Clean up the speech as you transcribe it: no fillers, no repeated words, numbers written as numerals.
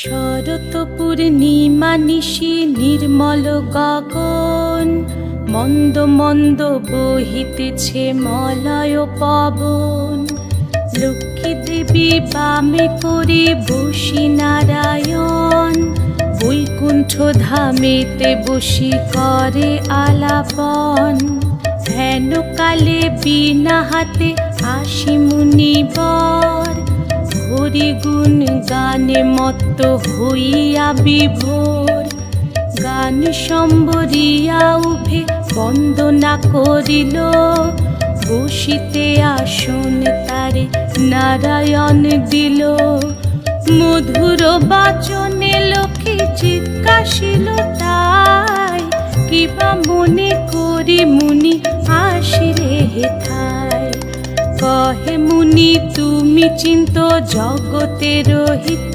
শরৎ পূর্ণিমা নিশি নির্মল গগন, মন্দ মন্দ বহিতেছে মলয় পবন। লক্ষ্মী দেবী বামে করে বসি নারায়ণ, বৈকুণ্ঠ ধামেতে বসি করে আলাপন। হেন কালে বিনা হাতে আসি মুনিবর, হরি গুণ গানে মত্ত হইয়া বিভোর। গান সম্বরিয়া উভে বন্দনা করিল, বসিতে আসন তারে নারায়ণ দিল। মধুর বাচনে লোকে জিজ্ঞাসিল তাই, কিবা মনে করি মুনি আসিলে হেথায়। কহে মুনি তুমি চিন্ত জগতের হিত,